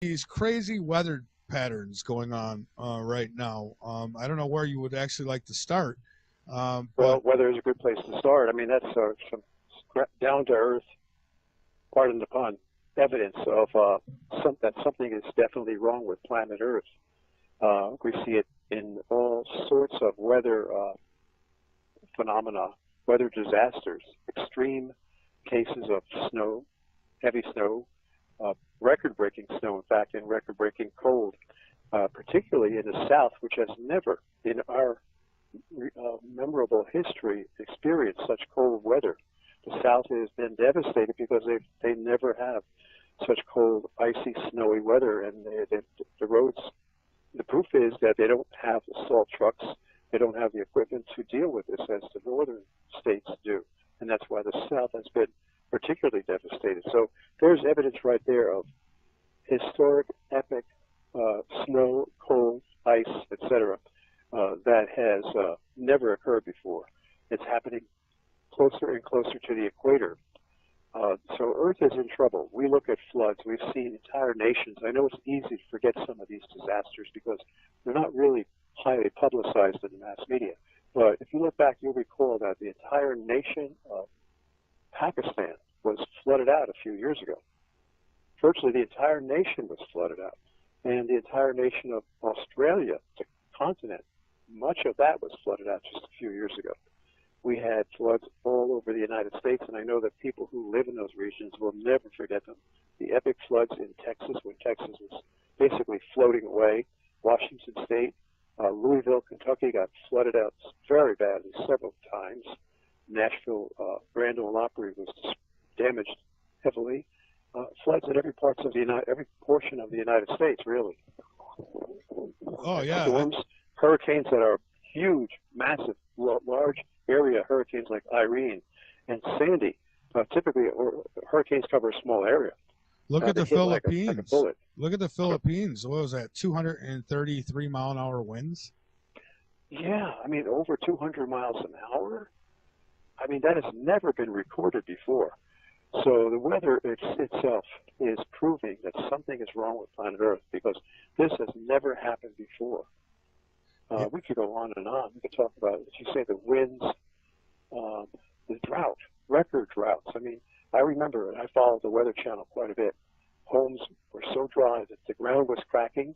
these crazy weather patterns going on right now. I don't know where you would actually like to start, but Well, weather is a good place to start. I mean, that's some down to earth, pardon the pun, evidence of that something is definitely wrong with planet Earth. We see it in all sorts of weather phenomena, weather disasters, extreme cases of snow, heavy snow, record-breaking snow, in fact, and record-breaking cold, particularly in the South, which has never, in our memorable history, experienced such cold weather. The South has been devastated because they never have such cold, icy, snowy weather, and the roads. The proof is that they don't have assault trucks. They don't have the equipment to deal with this as the northern states do, and that's why the South has been particularly devastated. So there's evidence right there of historic, epic snow, cold, ice, etc. That has never occurred before. It's happening closer and closer to the equator. So Earth is in trouble. We look at floods. We've seen entire nations. I know it's easy to forget some of these disasters because they're not really highly publicized in the mass media. But if you look back, you'll recall that the entire nation of Pakistan was flooded out a few years ago. Virtually the entire nation was flooded out. And the entire nation of Australia, the continent, much of that was flooded out just a few years ago. We had floods all over the United States, and I know that people who live in those regions will never forget them. The epic floods in Texas, when Texas was basically floating away. Washington State, Louisville, Kentucky got flooded out very badly several times. Nashville, Grand Ole Opry was damaged heavily. Floods in every every portion of the United States, really. oh yeah, Storms, hurricanes that are huge, massive, large area hurricanes like Irene and Sandy. Typically, hurricanes cover a small area. look at They the hit like a Philippines. bullet. Look at the Philippines. What was that? 233-mile-an-hour winds. Yeah, I mean, over 200 miles an hour. I mean, that has never been recorded before. So the weather itself is proving that something is wrong with planet Earth because this has never happened before. Yeah. We could go on and on. We could talk about, as you say, the winds, the drought, record droughts. I mean, I remember, and I followed the Weather Channel quite a bit. Homes were so dry that the ground was cracking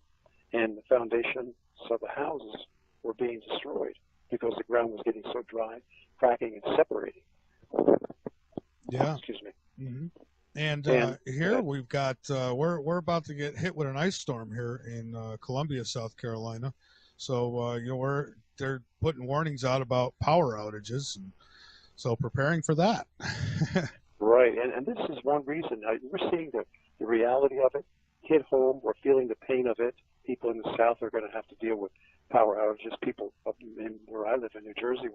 and the foundations of the houses were being destroyed because the ground was getting so dry, cracking and separating. Yeah. Excuse me. Mm-hmm. And And here we've got we're about to get hit with an ice storm here in Columbia, South Carolina. So they're putting warnings out about power outages, and so preparing for that. right, and this is one reason. We're seeing the reality of it hit home. We're feeling the pain of it. People in the South are going to have to deal with power outages. People up in where I live in New Jersey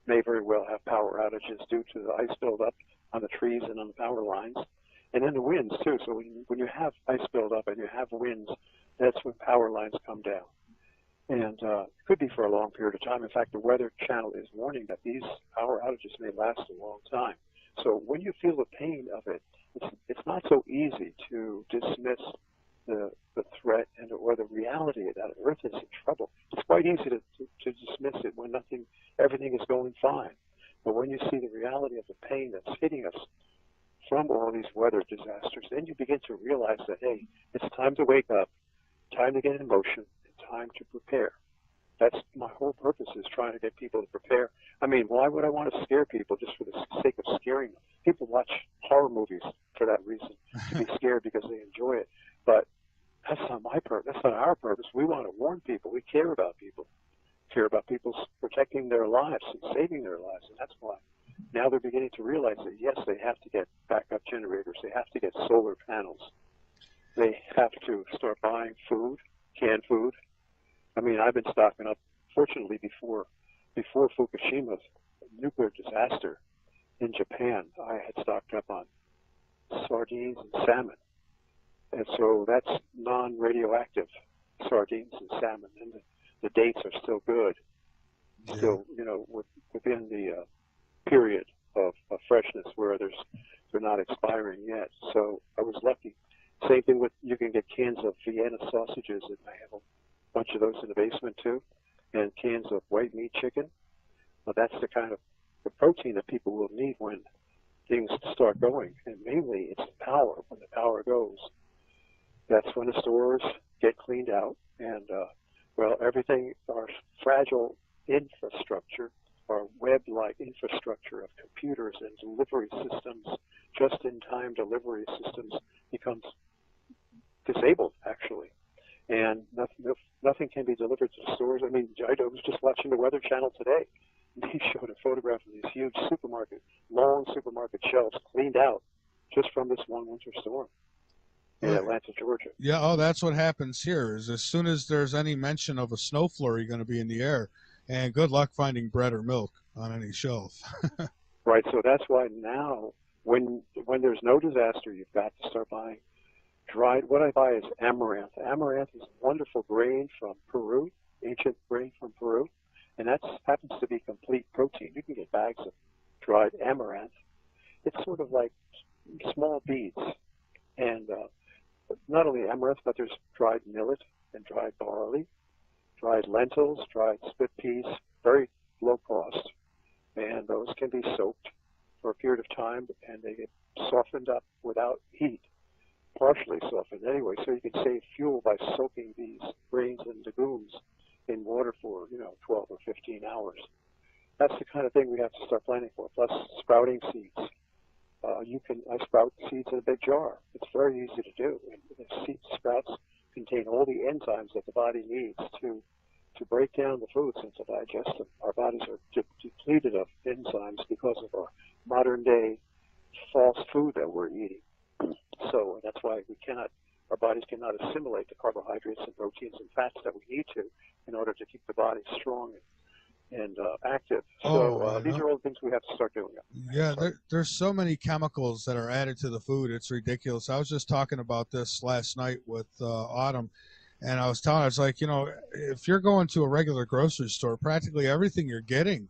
may very well have power outages due to the ice buildup on the trees and on the power lines, and then the winds too. So when you have ice buildup and you have winds, that's when power lines come down. And it could be for a long period of time. In fact, the Weather Channel is warning that these power outages may last a long time. So when you feel the pain of it, it's not so easy to dismiss the threat or the reality that Earth is in trouble. It's quite easy to dismiss it when everything is going fine. But when you see the reality of the pain that's hitting us from all these weather disasters, then you begin to realize that, hey, it's time to wake up, time to get in motion, time to prepare. That's my whole purpose, is trying to get people to prepare. I mean, why would I want to scare people just for the sake of scaring them? People watch horror movies for that reason, to be scared because they enjoy it. But that's not my purpose. That's not our purpose. We want to warn people. We care about people. Care about people protecting their lives and saving their lives. And that's why now they're beginning to realize that, yes, they have to get backup generators. They have to get solar panels. They have to start buying food, canned food. I mean, I've been stocking up, fortunately, before Fukushima's nuclear disaster in Japan, I had stocked up on sardines and salmon. And so that's non-radioactive sardines and salmon. And the dates are still good, still, within the period of freshness where they're not expiring yet. So I was lucky. Same thing with, you can get cans of Vienna sausages, and I have a bunch of those in the basement too, and cans of white meat chicken. Well, that's the kind of the protein that people will need when things start going, and mainly it's the power. When the power goes, that's when the stores get cleaned out, and well, everything, our fragile infrastructure, our web-like infrastructure of computers and delivery systems, just-in-time delivery systems, becomes disabled, actually. And nothing can be delivered to the stores. I mean, I was just watching the Weather Channel today. They showed a photograph of these huge long supermarket shelves cleaned out just from this one winter storm in Atlanta, Georgia. Yeah, oh, that's what happens here, is as soon as there's any mention of a snow flurry going to be in the air, and good luck finding bread or milk on any shelf. Right, so that's why now, when there's no disaster, you've got to start buying dried. What I buy is amaranth. Amaranth is a wonderful grain from Peru, ancient grain from Peru, and that happens to be complete protein. You can get bags of dried amaranth. It's sort of like small beads, and not only amaranth, but there's dried millet and dried barley, dried lentils, dried split peas, very low cost, and those can be soaked for a period of time, and they get softened up without heat, partially softened anyway, so you can save fuel by soaking these grains and legumes in water for 12 or 15 hours. That's the kind of thing we have to start planning for. Plus sprouting seeds. I sprout seeds in a big jar. It's very easy to do. And the seed sprouts contain all the enzymes that the body needs to break down the foods and to digest them. Our bodies are depleted of enzymes because of our modern day false food that we're eating. So that's why our bodies cannot assimilate the carbohydrates and proteins and fats that we need to in order to keep the body strong and active. So these are all the things we have to start doing. Yeah, there's so many chemicals that are added to the food. It's ridiculous. I was just talking about this last night with Autumn, and I was like, if you're going to a regular grocery store, practically everything you're getting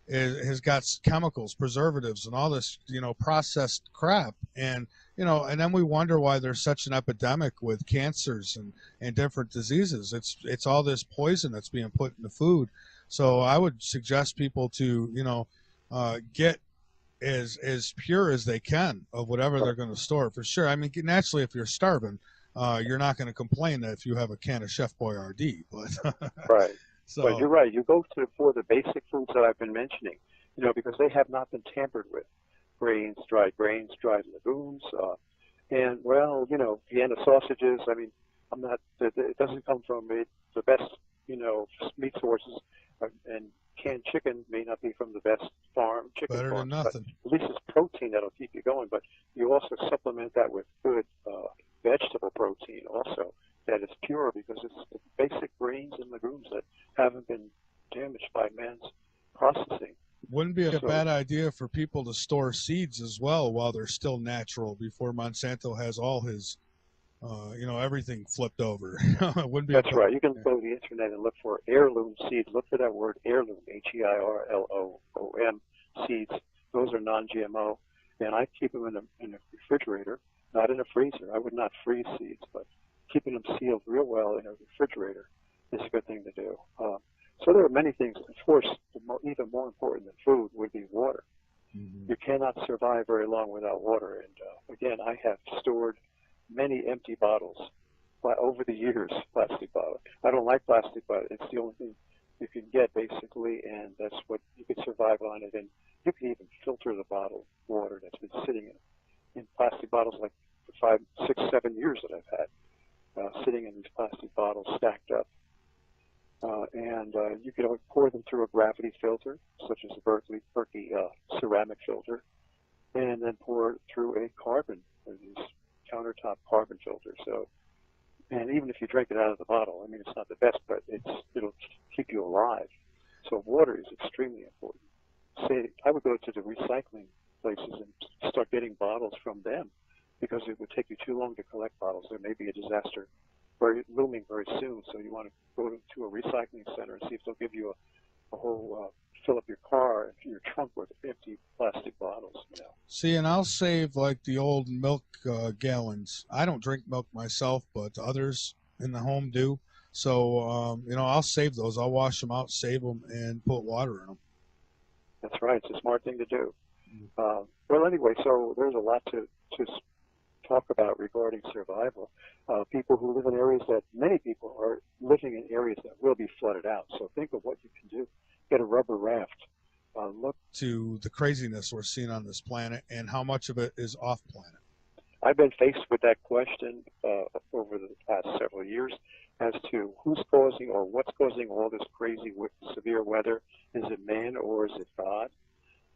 has got chemicals, preservatives, and all this, processed crap. And then we wonder why there's such an epidemic with cancers and different diseases. It's all this poison that's being put in the food. So I would suggest people to, get as pure as they can of whatever they're going to store, for sure. I mean, naturally, if you're starving, you're not going to complain that if you have a can of Chef Boyardee. But right. So, but you're right. You go for the basic foods that I've been mentioning, because they have not been tampered with. Dried legumes, and Vienna sausages. I mean, it doesn't come from the best, meat sources, and canned chicken may not be from the best chicken better farms, than nothing. but at least it's protein that'll keep you going. But you also supplement that with good vegetable protein also that is pure, because it's the basic grains and legumes that haven't been damaged by man's processing. Wouldn't be a bad idea for people to store seeds as well while they're still natural before Monsanto has all his, everything flipped over. Wouldn't be. That's right. You can go to the internet and look for heirloom seeds. Look for that word heirloom, Heirloom seeds. Those are non-GMO, and I keep them in a refrigerator, not in a freezer. I would not freeze seeds, but keeping them sealed real well in a refrigerator is a good thing to do. So there are many things. Of course, even more important than food would be water. Mm-hmm. You cannot survive very long without water. And again, I have stored many empty bottles over the years, plastic bottles. I don't like plastic, but it's the only thing you can get, basically, and that's what you can survive on it. And you can even filter the bottled water that's been sitting in plastic bottles, like for 5, 6, 7 years that I've had, sitting in these plastic bottles stacked up. And you can pour them through a gravity filter, such as a Berkeley ceramic filter, and then pour it through a these countertop carbon filters. So, and even if you drink it out of the bottle, I mean, it's not the best, but it'll keep you alive. So water is extremely important. Say, I would go to the recycling places and start getting bottles from them, because it would take you too long to collect bottles. There may be a disaster looming very soon, so you want to go to a recycling center and see if they'll give you a whole fill up your car, your trunk with empty plastic bottles. See, and I'll save like the old milk gallons. I don't drink milk myself, but others in the home do. So, I'll save those. I'll wash them out, save them, and put water in them. That's right. It's a smart thing to do. Well, anyway, so there's a lot to talk about regarding survival. People who live in areas that many people are living in areas that will be flooded out. So think of what you can do. Get a rubber raft. Look To the craziness we're seeing on this planet and how much of it is off planet. I've been faced with that question over the past several years as to who's causing or what's causing all this crazy severe weather. Is it man or is it God?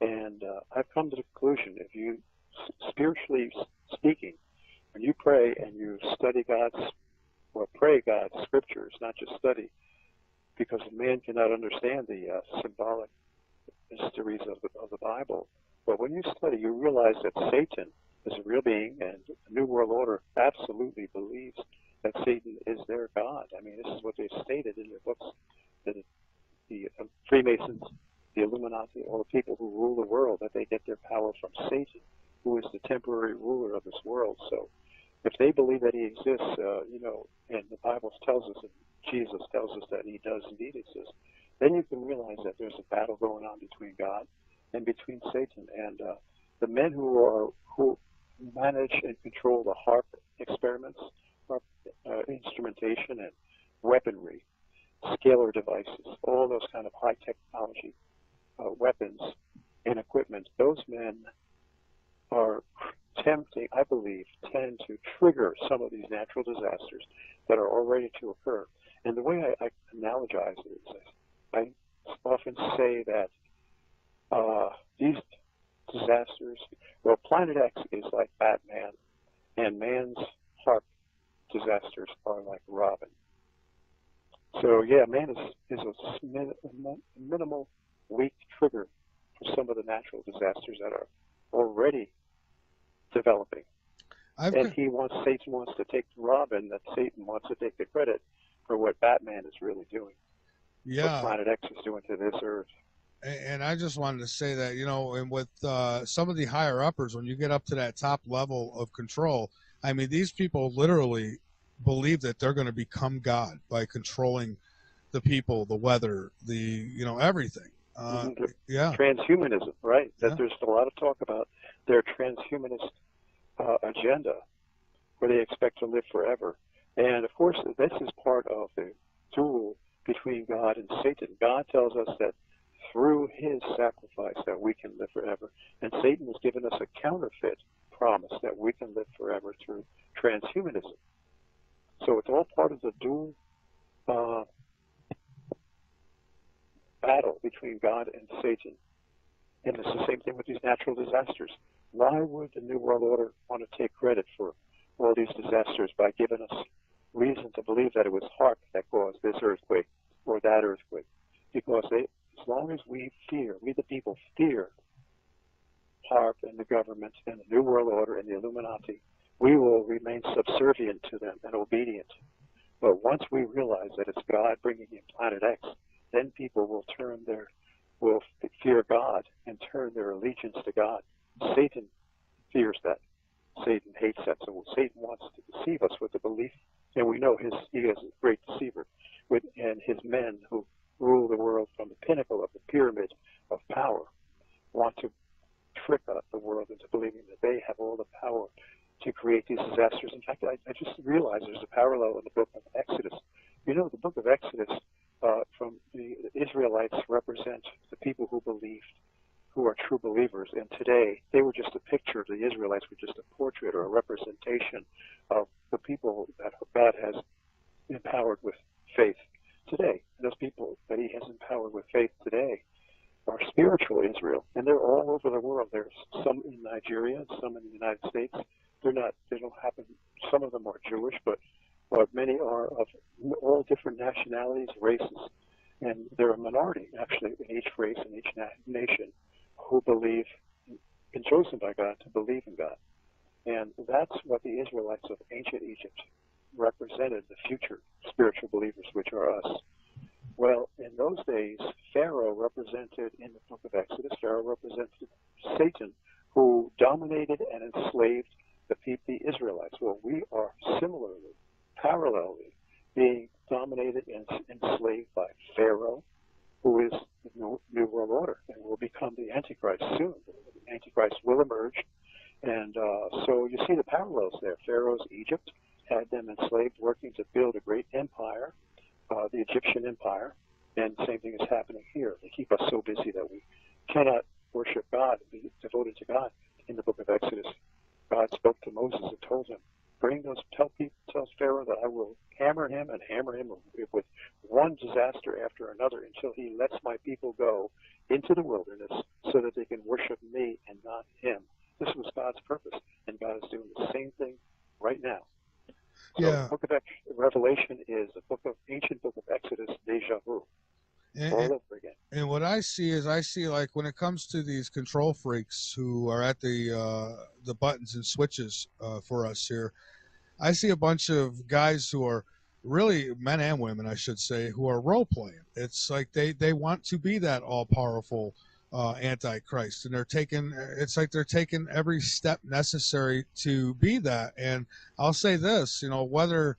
And I've come to the conclusion, if you, spiritually speaking, when you pray and you study pray God's scriptures, not just study, because man cannot understand the symbolic mysteries of the Bible. But when you study, you realize that Satan is a real being, and the New World Order absolutely believes that Satan is their God. I mean, this is what they've stated in their books, that the Freemasons, the Illuminati, all the people who rule the world, that they get their power from Satan, who is the temporary ruler of this world. So if they believe that he exists, and the Bible tells us, and Jesus tells us that he does indeed exist, then you can realize that there's a battle going on between God and between Satan. And the men who manage and control the HARP experiments, instrumentation and weaponry, scalar devices, all those kind of high technology weapons and equipment, those men are tempting, I believe, tend to trigger some of these natural disasters that are already to occur. And the way I analogize it is I often say that these disasters, well, Planet X is like Batman, and man's HARP disasters are like Robin. So, yeah, man is a minimal, weak trigger for some of the natural disasters that are already developing. Satan wants to take Robin, that Satan wants to take the credit for what Batman is really doing. Yeah. What Planet X is doing to this Earth. And I just wanted to say that, and with some of the higher uppers, when you get up to that top level of control, I mean, these people literally believe that they're going to become God by controlling the people, the weather, everything. Yeah. Transhumanism, right? That there's a lot of talk about their transhumanist agenda, where they expect to live forever. And of course, this is part of the duel between God and Satan. God tells us that through his sacrifice that we can live forever. And Satan has given us a counterfeit promise that we can live forever through transhumanism. So it's all part of the dual battle between God and Satan. And it's the same thing with these natural disasters. Why would the New World Order want to take credit for all these disasters by giving us reason to believe that it was HARP that caused this earthquake or that earthquake? Because as long as we the people fear HARP and the government and the New World Order and the Illuminati, we will remain subservient to them and obedient. But once we realize that it's God bringing in Planet X, then people will fear God and turn their allegiance to God. Satan fears that. Satan hates that. So Satan wants to deceive us with the belief, and we know he is a great deceiver, and his men who rule the world from the pinnacle of the pyramid of power want to trick the world into believing that they have all the power to create these disasters. In fact, I just realized there's a parallel in the book of Exodus. The book of Exodus, from the Israelites represent the people who believed, who are true believers. And today, they were just a picture of the Israelites, were just a portrait or a representation of the people that God has empowered with faith today. And those people that he has empowered with faith today are spiritual Israel, and they're all over the world. There's some in Nigeria, some in the United States. They don't happen, some of them are Jewish, but many are of all different nationalities, races, and they're a minority, actually, in each race and each nation who believe, been chosen by God to believe in God. And that's what the Israelites of ancient Egypt represented, the future spiritual believers, which are us. Well, in those days, Pharaoh represented, in the book of Exodus, Pharaoh represented Satan, who dominated and enslaved the Israelites. Well, we are similarly, parallelly, being dominated and enslaved by Pharaoh, who is the New World Order, and will become the Antichrist soon. The Antichrist will emerge, and so you see the parallels there. Pharaoh's Egypt had them enslaved, working to build a great empire, the Egyptian empire, and the same thing is happening here. They keep us so busy that we cannot worship God, be devoted to God. In the book of Exodus, God spoke to Moses and told him, tell Pharaoh that I will hammer him with one disaster after another until he lets my people go into the wilderness so that they can worship me and not him. This was God's purpose, and God is doing the same thing right now. So Yeah. the book of Revelation is the ancient book of Exodus deja vu, all over again. And what I see like when it comes to these control freaks who are at the buttons and switches for us here, I see a bunch of guys who are really men and women, I should say, who are role playing. It's like they want to be that all powerful Antichrist, and it's like they're taking every step necessary to be that. And I'll say this, whether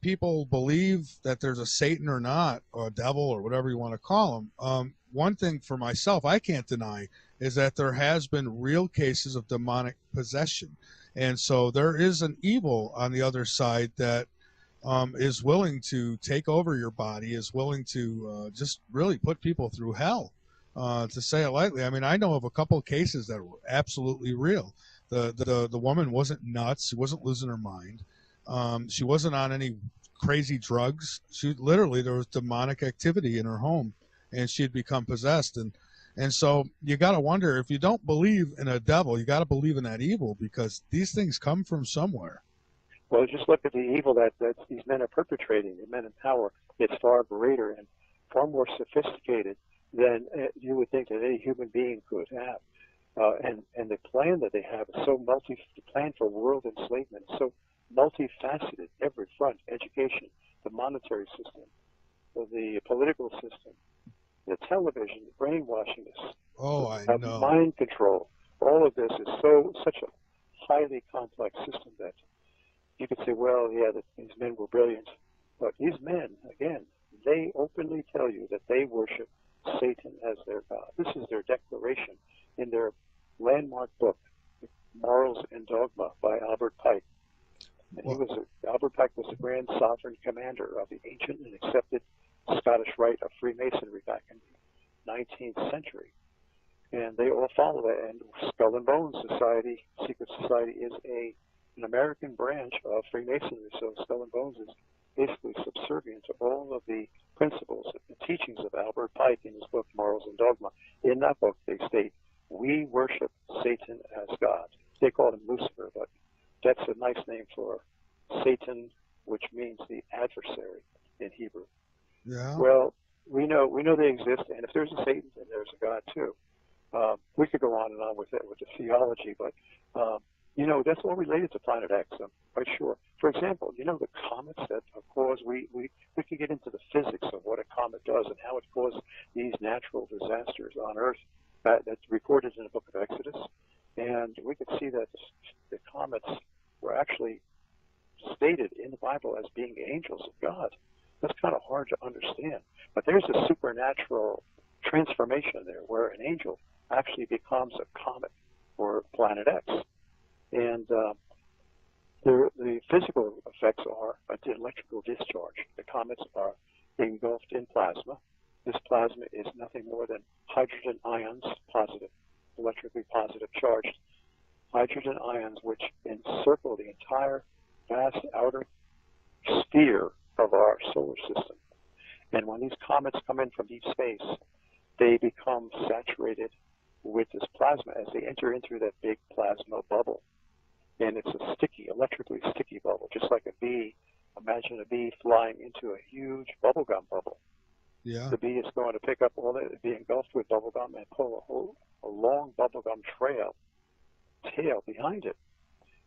people believe that there's a Satan or not, or a devil or whatever you want to call him. One thing for myself I can't deny is that there has been real cases of demonic possession. And so there is an evil on the other side that is willing to take over your body, is willing to just really put people through hell, to say it lightly. I mean, I know of a couple of cases that were absolutely real. The woman wasn't nuts. She wasn't losing her mind. She wasn't on any crazy drugs. There was demonic activity in her home, and she had become possessed. And so you got to wonder, if you don't believe in a devil, you got to believe in that evil, because these things come from somewhere. Well, just look at the evil that these men are perpetrating. The men in power, it's far greater and far more sophisticated than you would think that any human being could have. And the plan that they have is the plan for world enslavement is so multifaceted, every front: education, the monetary system, the political system, the television, the brainwashing, mind control. All of this is such a highly complex system that you could say, well, yeah, these men were brilliant. But these men, again, they openly tell you that they worship Satan as their God. This is their declaration in their landmark book, Morals and Dogma, by Albert Pike. And Albert Pike was the grand sovereign commander of the ancient and accepted Scottish rite of Freemasonry back in the 19th century. And they all follow that. And Skull and Bones Society, secret society, is an American branch of Freemasonry. So Skull and Bones is basically subservient to all of the principles and teachings of Albert Pike in his book, Morals and Dogma. In that book, they state, we worship Satan as God. They call him Lucifer, but that's a nice name for Satan, which means the adversary in Hebrew. Yeah. Well, we know they exist, and if there's a Satan, then there's a God too. We could go on and on with the theology, but that's all related to Planet X. I'm quite sure. For example, the comets that cause we could get into the physics of what a comet does and how it caused these natural disasters on Earth that's recorded in the book of Exodus, and we could see that the comets were actually stated in the Bible as being angels of God. That's kind of hard to understand. But there's a supernatural transformation there where an angel actually becomes a comet or Planet X. And the physical effects are an electrical discharge. The comets are engulfed in plasma. This plasma is nothing more than hydrogen ions, positive, electrically positive charged hydrogen ions, which encircle the entire vast outer sphere of our solar system. And when these comets come in from deep space, they become saturated with this plasma as they enter into that big plasma bubble. And it's a electrically sticky bubble, just like a bee. Imagine a bee flying into a huge bubblegum bubble. Yeah. The bee is going to pick up all that, be engulfed with bubblegum and pull a long bubblegum tail behind it.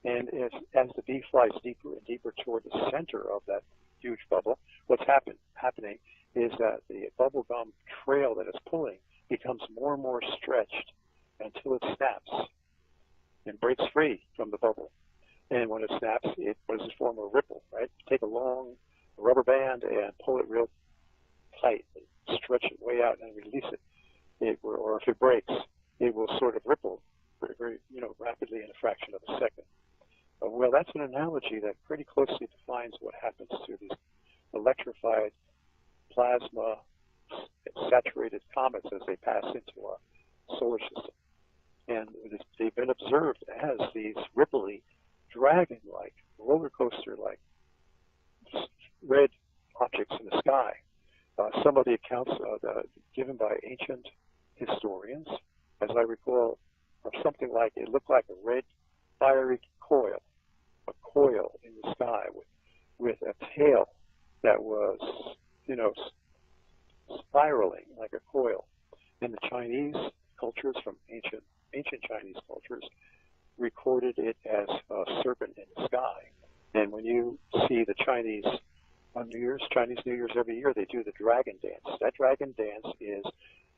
And as the bee flies deeper and deeper toward the center of that huge bubble, what's happening is that the bubblegum trail that it's pulling becomes more and more stretched until it snaps. breaks free from the bubble. And when it snaps, it what does it form? A ripple, right? Take a long rubber band and pull it real tight, and stretch it way out and release it. Or if it breaks, it will sort of ripple very, very, rapidly in a fraction of a second. Well, that's an analogy that pretty closely defines what happens to these electrified plasma saturated comets as they pass into our solar system. And they've been observed as these ripply, dragon-like, roller coaster-like red objects in the sky. Some of the accounts given by ancient historians, as I recall, are something like it looked like a red fiery coil, a coil in the sky with a tail that was, spiraling like a coil. And the Chinese cultures from ancient Chinese cultures recorded it as a serpent in the sky. And when you see the Chinese Chinese New Year's every year, they do the dragon dance. That dragon dance is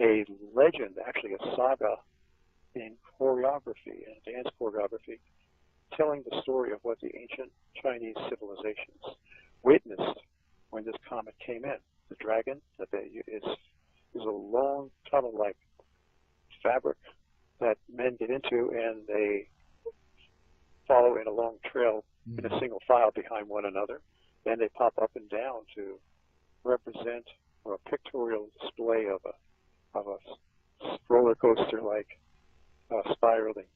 a legend, actually a saga in choreography and dance choreography, telling the story of what the ancient Chinese civilizations witnessed when this comet came in. The dragon is a long tunnel-like fabric that men get into, and they follow in a long trail in a single file behind one another. And they pop up and down to represent or a pictorial display of a roller coaster-like spiraling,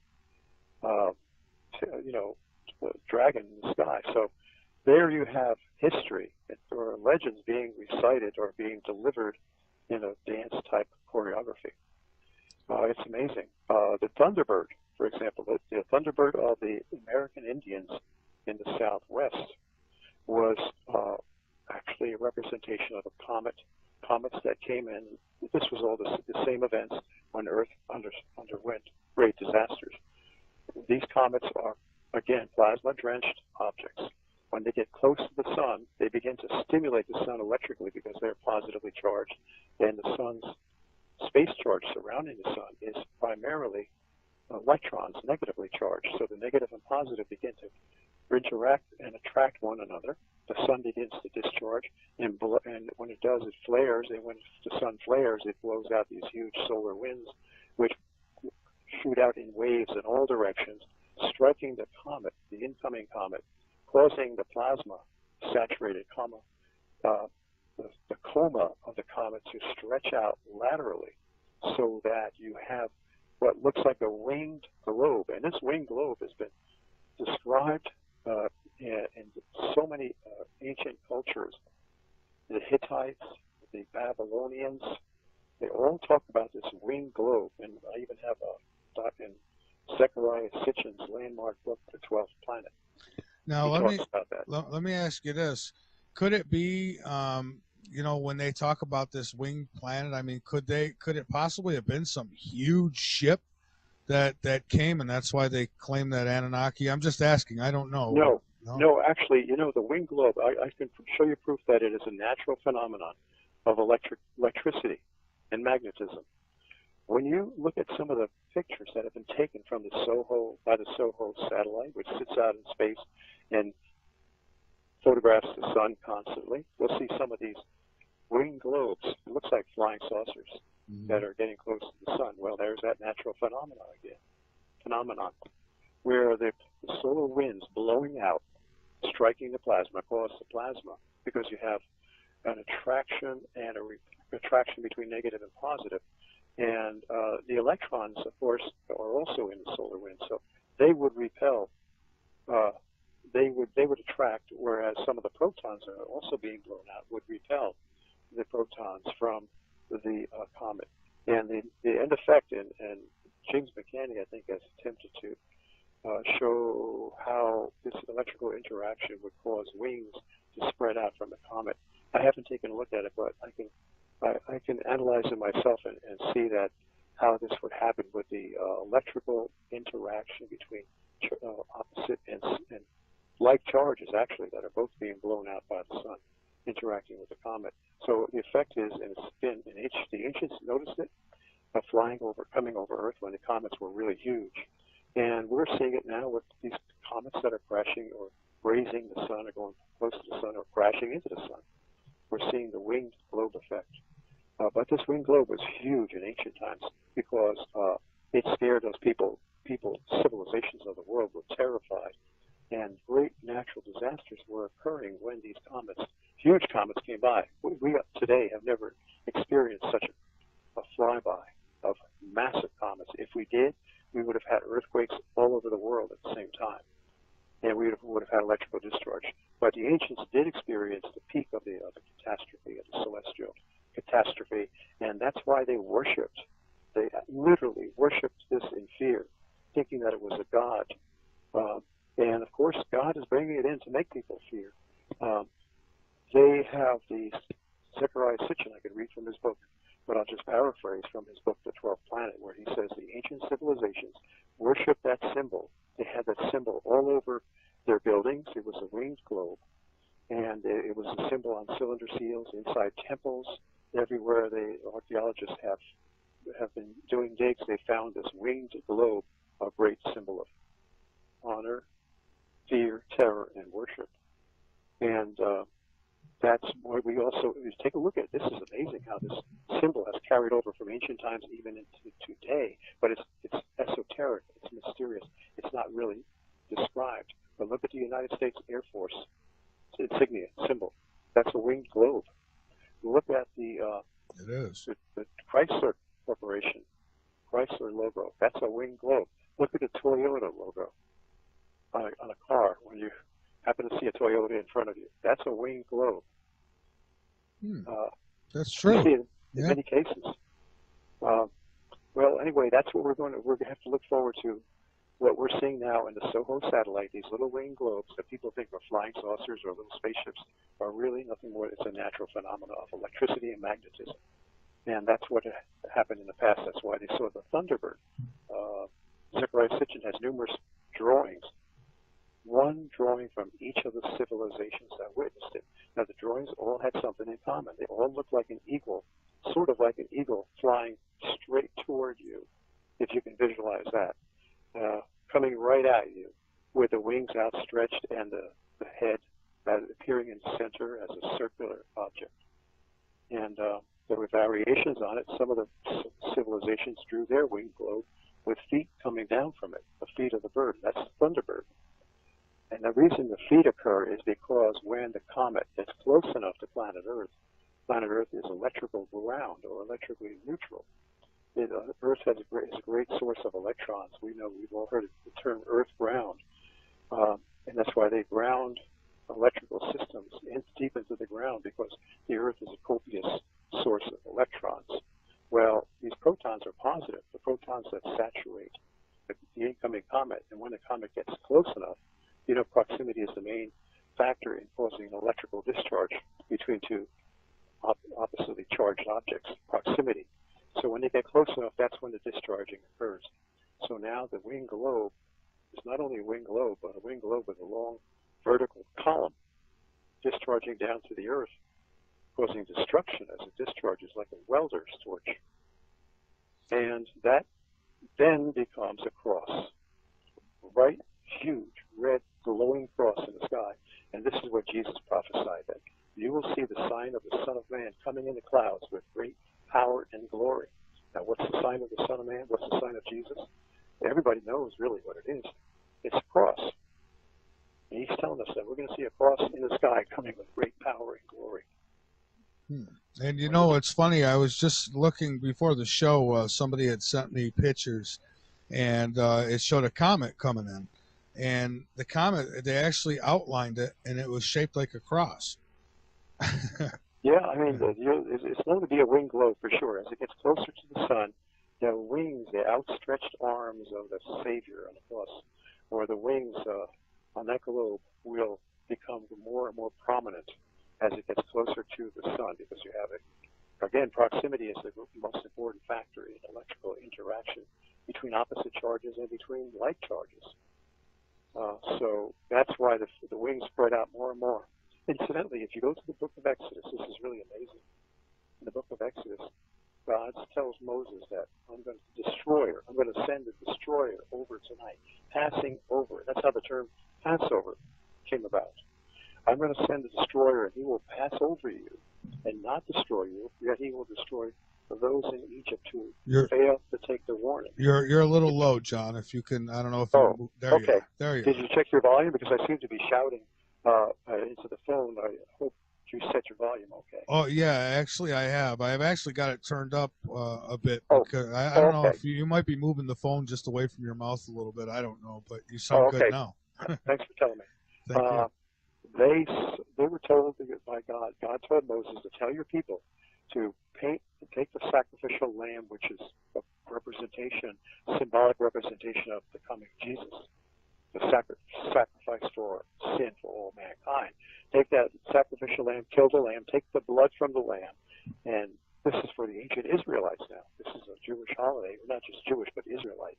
dragon in the sky. So there you have history or legends being recited or being delivered in a dance-type choreography. It's amazing. The Thunderbird, for example, the Thunderbird of the American Indians in the Southwest was actually a representation of comets that came in. This was all the same events when Earth underwent great disasters. These comets are, again, plasma-drenched objects. When they get close to the sun, they begin to stimulate the sun electrically because they're positively charged, and the sun's space charge surrounding the sun is primarily electrons negatively charged. So the negative and positive begin to interact and attract one another. The sun begins to discharge, and when it does, it flares, and when the sun flares, it blows out these huge solar winds, which shoot out in waves in all directions, striking the comet, the incoming comet, causing the plasma saturated the coma of the comet to stretch out laterally so that you have what looks like a winged globe. And this winged globe has been described in so many ancient cultures. The Hittites, the Babylonians, they all talk about this winged globe. And I even have a dot in Zechariah Sitchin's landmark book, The 12th Planet. Now, let me ask you this. Could it be, when they talk about this winged planet, I mean, could it possibly have been some huge ship that came, and that's why they claim that Anunnaki? I'm just asking. I don't know. No, actually, the winged globe, I can show you proof that it is a natural phenomenon of electricity and magnetism. When you look at some of the pictures that have been taken from the Soho satellite, which sits out in space and photographs the sun constantly, you'll see some of these winged globes. It looks like flying saucers that are getting close to the sun. Well, there's that natural phenomenon where the solar winds blowing out, striking the plasma, cause the plasma, because you have an attraction and a attraction between negative and positive. And the electrons, of course, are also in the solar wind, so they would repel. They would attract, whereas some of the protons that are also being blown out would repel the protons from the comet. And the end effect, and James McCanney, I think, has attempted to show how this electrical interaction would cause wings to spread out from the comet. I haven't taken a look at it, but I can analyze it myself and see that how this would happen with the electrical interaction between opposite and like charges, actually, that are both being blown out by the sun, interacting with the comet. So the effect is, and it's been, the ancients noticed it, coming over Earth when the comets were really huge. And we're seeing it now with these comets that are crashing or grazing the sun or going close to the sun or crashing into the sun. We're seeing the winged globe effect. But this winged globe was huge in ancient times because it scared those people, civilizations of the world were terrified. And great natural disasters were occurring when these comets, huge comets, came by. We today have never experienced such a flyby of massive comets. If we did, we would have had earthquakes all over the world at the same time, and we would have had electrical discharge. But the ancients did experience the peak of the catastrophe, of the celestial catastrophe, and that's why they worshipped. They literally worshipped this in fear, thinking that it was a god. And of course, God is bringing it in to make people fear. They have the Zechariah Sitchin, I could read from his book, but I'll just paraphrase from his book, The 12th Planet, where he says the ancient civilizations worshipped that symbol. They had that symbol all over their buildings. It was a winged globe, and it was a symbol on cylinder seals, inside temples, everywhere. The archaeologists have been doing digs. They found this winged globe, a great symbol of honor, fear, terror, and worship. And that's why we also take a look at. This is amazing how this symbol has carried over from ancient times even into today. But it's esoteric, it's mysterious, it's not really described. But look at the United States Air Force insignia symbol. That's a winged globe. Look at the Chrysler Corporation, Chrysler logo. That's a winged globe. Look at the Toyota logo on a car when you happen to see a Toyota in front of you. That's a winged globe. That's true. You see it in many cases. Well, anyway, that's what we're going to have to look forward to. What we're seeing now in the SOHO satellite, these little winged globes that people think are flying saucers or little spaceships, are really nothing more. It's a natural phenomenon of electricity and magnetism. And that's what happened in the past. That's why they saw the Thunderbird. Zechariah Sitchin has numerous drawings. One drawing from each of the civilizations that witnessed it. Now, the drawings all had something in common. They all looked like an eagle, sort of like an eagle flying straight toward you, if you can visualize that, coming right at you with the wings outstretched and the head appearing in the center as a circular object. And there were variations on it. Some of the civilizations drew their winged globe with feet coming down from it, the feet of the bird. That's the Thunderbird. And the reason the feet occur is because when the comet gets close enough to planet Earth is electrical ground or electrically neutral. Earth is a great source of electrons. We know, we've all heard the term Earth ground. And that's why they ground electrical systems deep into the ground, because the Earth is a copious source of electrons. Well, these protons are positive, the protons that saturate the incoming comet. And when the comet gets close enough, you know, proximity is the main factor in causing an electrical discharge between two oppositely charged objects, proximity. So when they get close enough, that's when the discharging occurs. So now the winged globe is not only a winged globe, but a winged globe with a long vertical column discharging down to the Earth, causing destruction as it discharges like a welder's torch. And that then becomes a cross, right? Huge, red, glowing cross in the sky. And this is what Jesus prophesied, that you will see the sign of the Son of Man coming in the clouds with great power and glory. Now, what's the sign of the Son of Man? What's the sign of Jesus? Everybody knows really what it is. It's a cross. And he's telling us that we're going to see a cross in the sky coming with great power and glory. And you know, it's funny, I was just looking before the show, somebody had sent me pictures, and it showed a comet coming in. And the comet, they actually outlined it, and it was shaped like a cross. Yeah, I mean, it's known to be a winged globe for sure. As it gets closer to the sun, the wings, the outstretched arms of the Savior on the cross, or the wings on that globe, will become more and more prominent as it gets closer to the sun, because you have it. Again, proximity is the most important factor in electrical interaction between opposite charges and between like charges. So that's why the wings spread out more and more. Incidentally, if you go to the book of Exodus, this is really amazing. In the book of Exodus, God tells Moses that I'm going to send a destroyer over tonight, passing over. That's how the term Passover came about. I'm going to send a destroyer, and he will pass over you and not destroy you, yet he will destroy those in Egypt who fail to take the warning. You're a little low, John. If you can, I don't know if you. Oh, there okay. You are. There you Did you check your volume? Because I seem to be shouting into the phone. I hope you set your volume okay. Oh yeah, actually I have. I have actually got it turned up a bit because I don't know if you might be moving the phone just away from your mouth a little bit. I don't know, but you sound good now. Thanks for telling me. Thank you. They were told by God. God told Moses to tell your people to take the sacrificial lamb, which is a symbolic representation of the coming of Jesus, the sacrifice for sin for all mankind. Take that sacrificial lamb, kill the lamb, take the blood from the lamb, and this is for the ancient Israelites now. This is a Jewish holiday, not just Jewish, but Israelite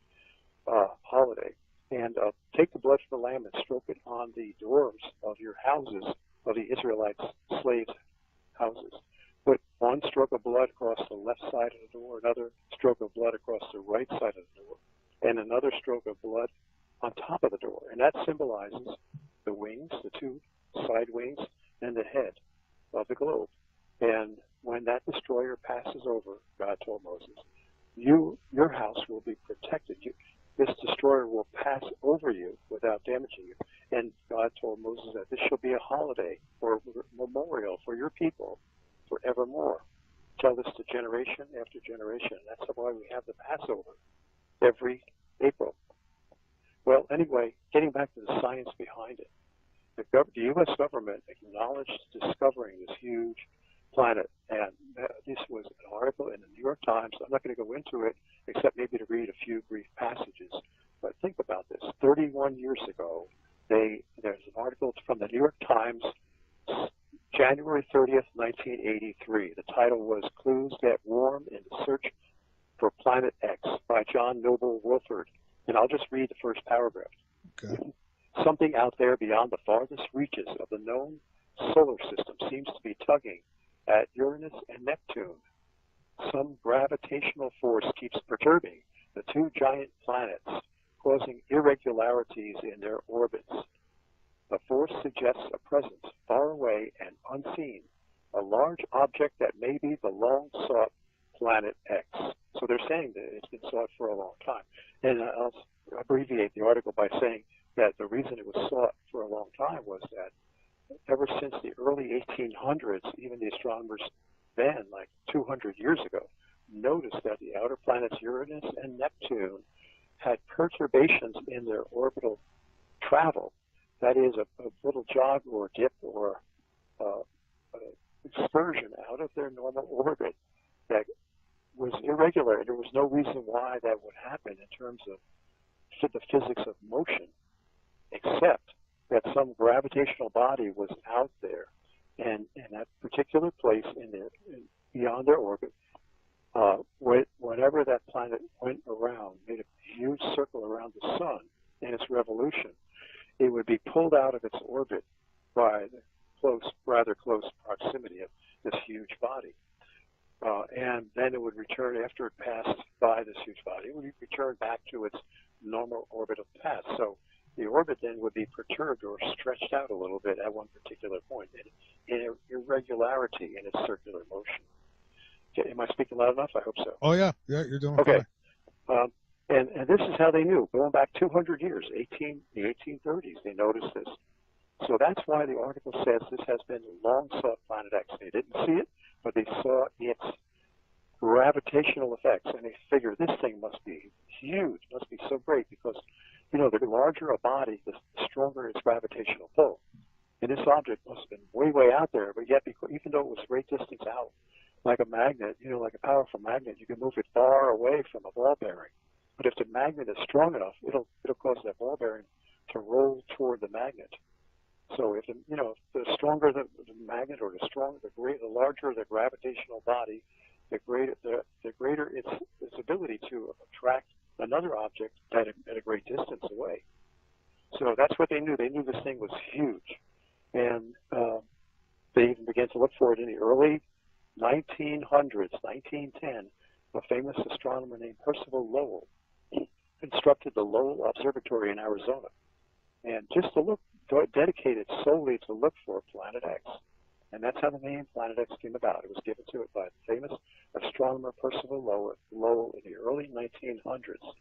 holiday. And take the blood from the lamb and stroke it on the doors of your houses, of the Israelites' slaves' houses. Put one stroke of blood across the left side of the door, another stroke of blood across the right side of the door, and another stroke of blood on top of the door. And that symbolizes the wings, the two side wings, and the head of the globe. And when that destroyer passes over, God told Moses, your house will be protected. This destroyer will pass over you without damaging you. And God told Moses that this shall be a holiday or memorial for your people forevermore. Tell this to generation after generation. That's why we have the Passover every April. Well, anyway, getting back to the science behind it, the U.S. government acknowledged discovering this huge planet, and this was an article in the New York Times. I'm not going to go into it, except maybe to read a few brief passages. But think about this. 31 years ago, there's an article from the New York Times, January 30th, 1983. The title was Clues Get Warm in the Search for Planet X by John Noble Wilford. And I'll just read the first paragraph. Okay. Something out there beyond the farthest reaches of the known solar system seems to be tugging at Uranus and Neptune. Some gravitational force keeps perturbing the two giant planets, causing irregularities in their orbits. The force suggests a presence far away and unseen, a large object that may be the long-sought Planet X. So they're saying that it's been sought for a long time. And I'll abbreviate the article by saying that the reason it was sought for a long time was that ever since the early 1800s, even the astronomers then, like 200 years ago, noticed that the outer planets Uranus and Neptune had perturbations in their orbital travel. That is, a little jog or dip or excursion out of their normal orbit that was irregular. There was no reason why that would happen in terms of the physics of motion, except that some gravitational body was out there, and in that particular place beyond their orbit, whenever that planet went around, made a huge circle around the sun in its revolution, it would be pulled out of its orbit by the rather close proximity of this huge body. And then it would return, after it passed by this huge body, it would return back to its normal orbital path. So the orbit then would be perturbed or stretched out a little bit at one particular point in irregularity in its circular motion. Okay, am I speaking loud enough? I hope so. Oh, yeah. Yeah, you're doing okay. Fine. And this is how they knew. Going back 200 years, the 1830s, they noticed this. So that's why the article says this has been long sought Planet X. They didn't see it, but they saw its gravitational effects, and they figured this thing must be huge, must be so great, because, you know, the larger a body, the stronger its gravitational pull. And this object must have been way, way out there, but yet, even though it was a great distance out, like a magnet, you know, like a powerful magnet, you can move it far away from a ball bearing. But if the magnet is strong enough, it'll cause that ball bearing to roll toward the magnet. So if the stronger the magnet, or the larger the gravitational body, the greater its ability to attract another object at a great distance away. So that's what they knew. They knew this thing was huge, and they even began to look for it in the early 1900s, 1910, a famous astronomer named Percival Lowell constructed the Lowell Observatory in Arizona, and just to look, dedicated solely to look for Planet X. And that's how the name Planet X came about. It was given to it by the famous astronomer Percival Lowell in the early 1900s.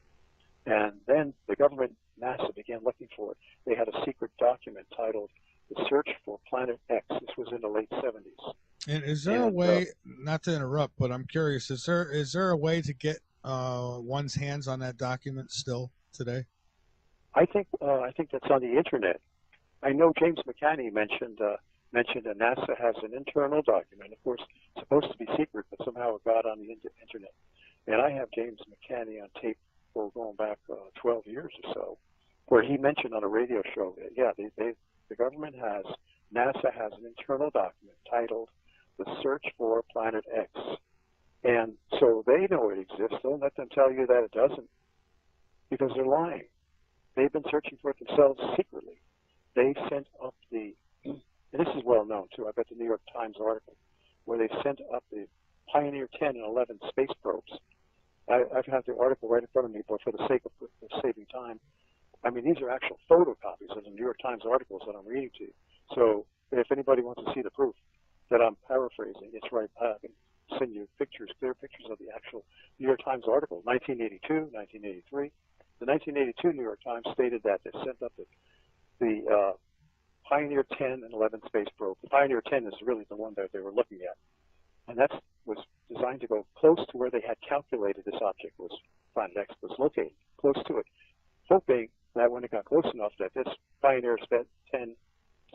And then the government, NASA, began looking for it. They had a secret document titled The Search for Planet X. This was in the late 70s. And is there a way, not to interrupt, but I'm curious, is there a way to get one's hands on that document still today? I think that's on the internet. I know James McCanney mentioned that NASA has an internal document. Of course, it's supposed to be secret, but somehow it got on the internet. And I have James McCanney on tape for going back 12 years or so, where he mentioned on a radio show that, yeah, the government NASA has an internal document titled The Search for Planet X. And so they know it exists. Don't let them tell you that it doesn't, because they're lying. They've been searching for it themselves secretly. They sent up and this is well known too, I bet the New York Times article, where they sent up the Pioneer 10 and 11 space probes. I've had the article right in front of me, but for the sake of saving time, I mean, these are actual photocopies of the New York Times articles that I'm reading to you. So if anybody wants to see the proof that I'm paraphrasing, it's right. I can send you clear pictures of the actual New York Times article, 1982, 1983. The 1982 New York Times stated that they sent up the Pioneer 10 and 11 space probe. The Pioneer 10 is really the one that they were looking at. And that was designed to go close to where they had calculated this object Planet X was located, close to it, hoping that when it got close enough that this Pioneer 10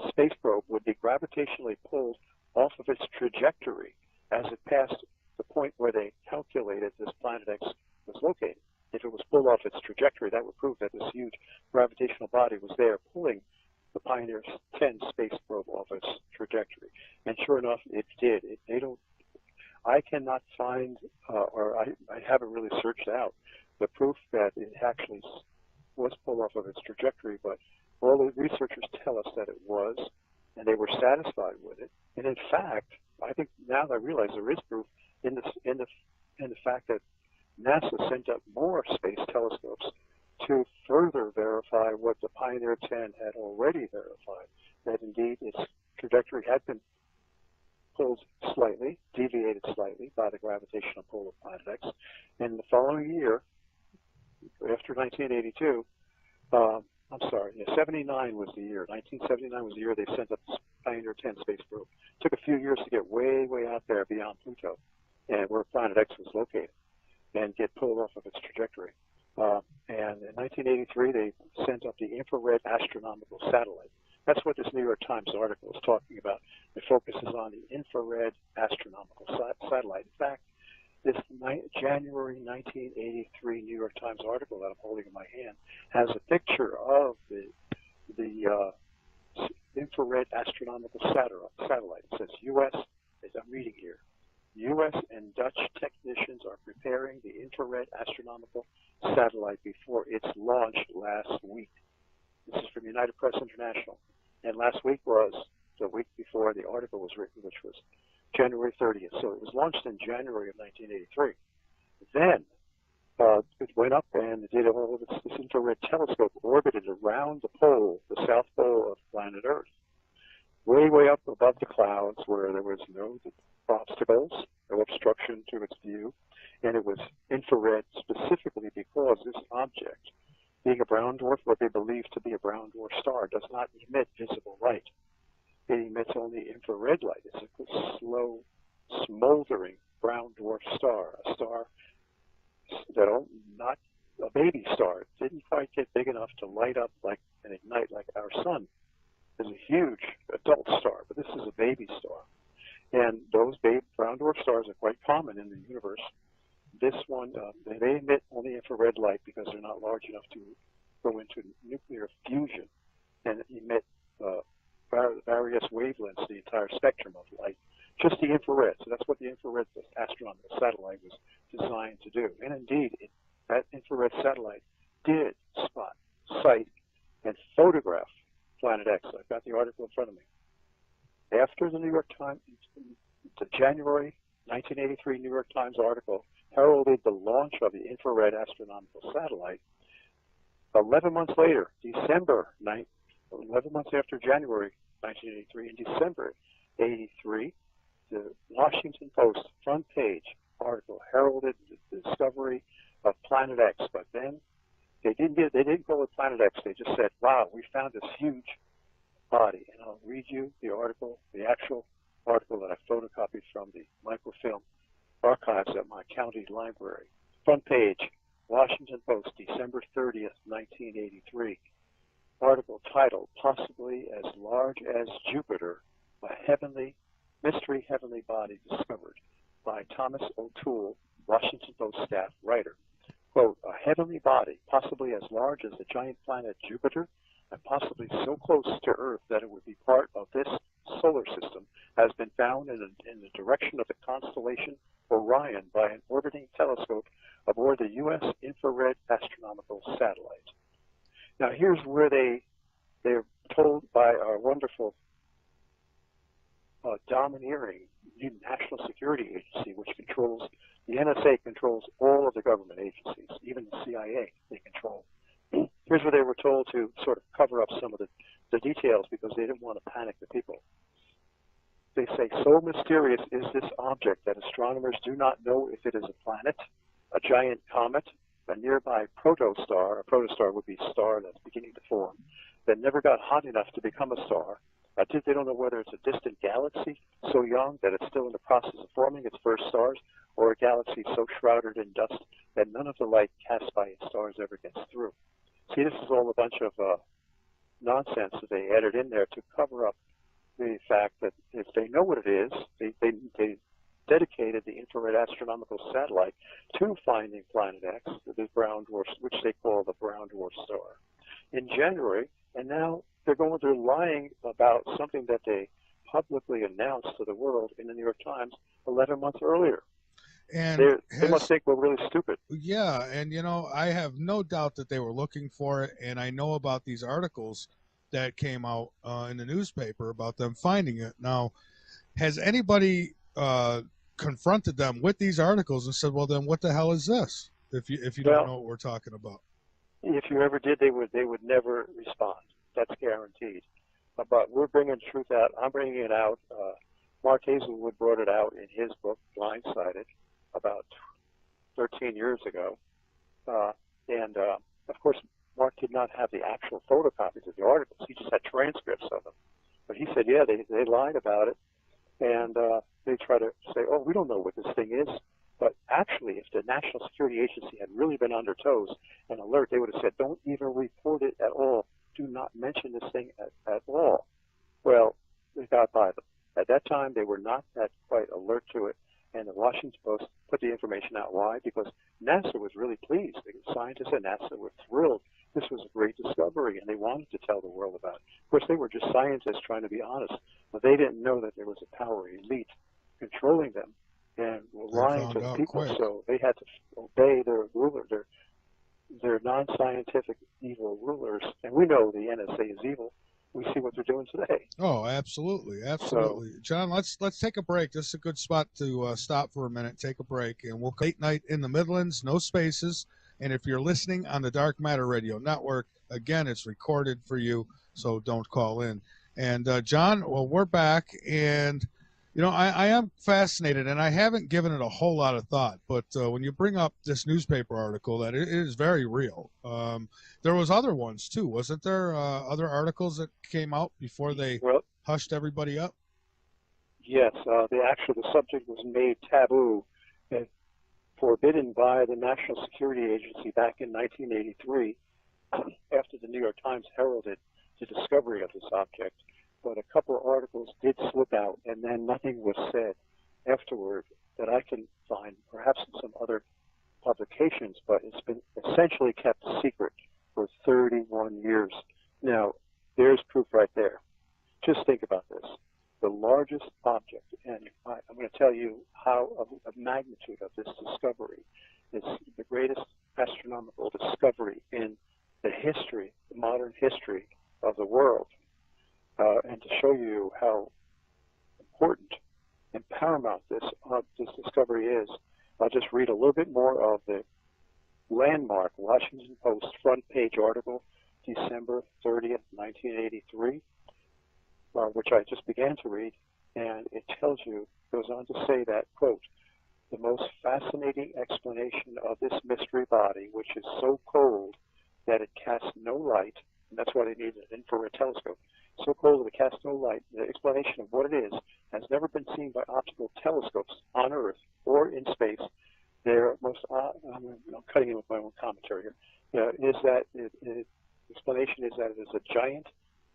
space probe would be gravitationally pulled off of its trajectory as it passed the point where they calculated this Planet X was located. If it was pulled off its trajectory, that would prove that this huge gravitational body was there pulling the Pioneer 10 space probe off its trajectory. And sure enough, it did. I cannot find, or I haven't really searched out the proof that it actually was pulled off of its trajectory, but all the researchers tell us that it was, and they were satisfied with it. And in fact, I think now that I realize there is proof in the fact that NASA sent up more space telescopes to further verify what the Pioneer 10 had already verified, that indeed its trajectory had been pulled slightly, deviated slightly by the gravitational pull of Planet X. And the following year, after 1982, 79 was the year. 1979 was the year they sent up the Pioneer 10 space probe. It took a few years to get way, way out there beyond Pluto, and where Planet X was located, and get pulled off of its trajectory. And in 1983, they sent up the infrared astronomical satellite. That's what this New York Times article is talking about. It focuses on the infrared astronomical satellite. In fact, this January 1983 New York Times article that I'm holding in my hand has a picture of the infrared astronomical satellite. It says U.S., as I'm reading here, U.S. and Dutch technicians are preparing the infrared astronomical satellite before its launch last week. This is from United Press International. And last week was the week before the article was written, which was January 30th. So it was launched in January of 1983. Then it went up and it did all of this infrared telescope orbited around the pole, the south pole of planet Earth, way, way up above the clouds where there was no obstacles, no obstruction to its view. And it was infrared specifically because this object, being a brown dwarf, what they believe to be a brown dwarf star, does not emit visible light. It emits only infrared light. It's a slow, smoldering brown dwarf star, a star that not a baby star. It didn't quite get big enough to light up like and ignite like our sun. It's a huge adult star, but this is a baby star. And those brown dwarf stars are quite common in the universe. This one, they emit only infrared light because they're not large enough to go into nuclear fusion and emit various wavelengths, the entire spectrum of light, just the infrared. So that's what the infrared astronomical satellite was designed to do. And indeed, that infrared satellite did spot, sight, and photograph Planet X. I've got the article in front of me. After the New York Times, the January 1983 New York Times article heralded the launch of the infrared astronomical satellite. 11 months later, 11 months after January 1983, in December 83, the Washington Post front page article heralded the discovery of Planet X. But then they didn't call it Planet X. They just said, "Wow, we found this huge body." And I'll read you the article, the actual article that I photocopied from the microfilm archives at my county library. Front page, Washington Post, December 30th, 1983. Article titled, "Possibly as Large as Jupiter, a Mystery Heavenly Body Discovered," by Thomas O'Toole, Washington Post staff writer. Quote, "A heavenly body, possibly as large as the giant planet Jupiter, and possibly so close to Earth that it would be part of this solar system, has been found in the direction of the constellation Orion by an orbiting telescope aboard the U.S. infrared astronomical satellite." Now here's where they're told by our wonderful domineering National Security Agency, which controls, the NSA controls all of the government agencies, even the CIA they control. Here's where they were told to sort of cover up some of the details because they didn't want to panic the people. They say, "So mysterious is this object that astronomers do not know if it is a planet, a giant comet, a nearby protostar," a protostar would be a star that's beginning to form, "that never got hot enough to become a star. They don't know whether it's a distant galaxy so young that it's still in the process of forming its first stars, or a galaxy so shrouded in dust that none of the light cast by its stars ever gets through." See, this is all a bunch of nonsense that they added in there to cover up the fact that if they know what it is, they dedicated the infrared astronomical satellite to finding Planet X, the brown dwarf, which they call the brown dwarf star, in January, and now they're lying about something that they publicly announced to the world in the New York Times 11 months earlier. And they must think we're really stupid. Yeah, and I have no doubt that they were looking for it, and I know about these articles that came out in the newspaper about them finding it. Now, has anybody confronted them with these articles and said, "Well, then what the hell is this?" If you don't know what we're talking about. If you ever did, they would never respond. That's guaranteed. But we're bringing truth out. I'm bringing it out. Mark Hazelwood brought it out in his book, Blindsided, about 13 years ago. Of course, Mark did not have the actual photocopies of the articles. He just had transcripts of them. But he said, yeah, they lied about it. And they try to say, "Oh, we don't know what this thing is." But actually, if the National Security Agency had really been on their toes and alert, they would have said, "Don't even report it at all. Do not mention this thing at all." Well, they got by them. At that time, they were not that quite alert to it. And the Washington Post put the information out. Why? Because NASA was really pleased. The scientists at NASA were thrilled. This was a great discovery, and they wanted to tell the world about it. Of course, they were just scientists trying to be honest, but they didn't know that there was a power elite controlling them and were lying to the people. Quick. So they had to obey their ruler, their non-scientific evil rulers. And we know the NSA is evil. We see what they're doing today. Oh, absolutely, absolutely. So, John, let's take a break. This is a good spot to stop for a minute, take a break, and we'll late night in the Midlands, no spaces. And if you're listening on the Dark Matter Radio Network, again, it's recorded for you, so don't call in. And John, well, we're back, and I am fascinated, and I haven't given it a whole lot of thought. But when you bring up this newspaper article, that it is very real. There was other ones too, wasn't there? Other articles that came out before they hushed everybody up. Yes, the subject was made taboo and forbidden by the National Security Agency back in 1983, after the New York Times heralded the discovery of this object. But a couple of articles did slip out, and then nothing was said afterward that I can find, perhaps in some other publications, but it's been essentially kept secret for 31 years. Now, there's proof right there. Just think about this. The largest object, and I'm going to tell you how of magnitude of this discovery. It's the greatest astronomical discovery in the history, the modern history of the world. And to show you how important and paramount this discovery is. I'll just read a little bit more of the landmark Washington Post front page article, December 30th, 1983, which I just began to read, and it goes on to say that, quote, the most fascinating explanation of this mystery body, which is so cold that it casts no light, and that's why they need an infrared telescope, so cold that it casts no light, the explanation of what it is has never been seen by optical telescopes on Earth or in space. Their most, I'm cutting in with my own commentary here, is that the explanation is that it is a giant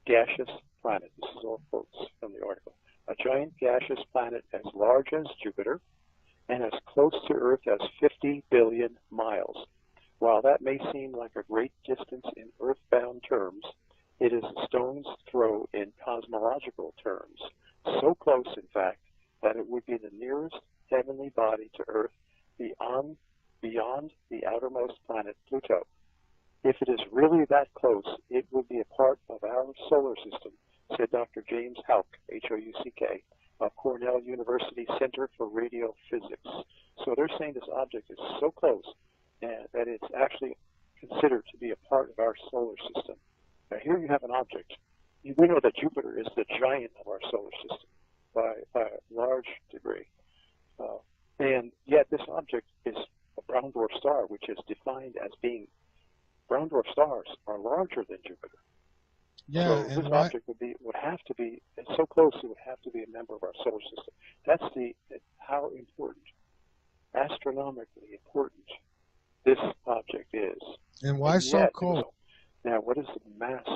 gaseous planet. This is all quotes from the article. A giant gaseous planet as large as Jupiter and as close to Earth as 50 billion miles. While that may seem like a great distance in earthbound terms, it is a stone's throw in cosmological terms. So close, in fact, that it would be the nearest heavenly body to Earth beyond the outermost planet, Pluto. If it is really that close, it would be a part of our solar system, said Dr. James Houck, H-O-U-C-K, of Cornell University Center for Radiophysics. So they're saying this object is so close that it's actually considered to be a part of our solar system. Now here you have an object. We know that Jupiter is the giant of our solar system by a large degree. And yet this object is a brown dwarf star, which is defined as being, brown dwarf stars are larger than Jupiter. Yeah, so this object would have to be, it's so close it would have to be a member of our solar system. That's how important, astronomically important, this object is. And why so cold? Now, what is the mass?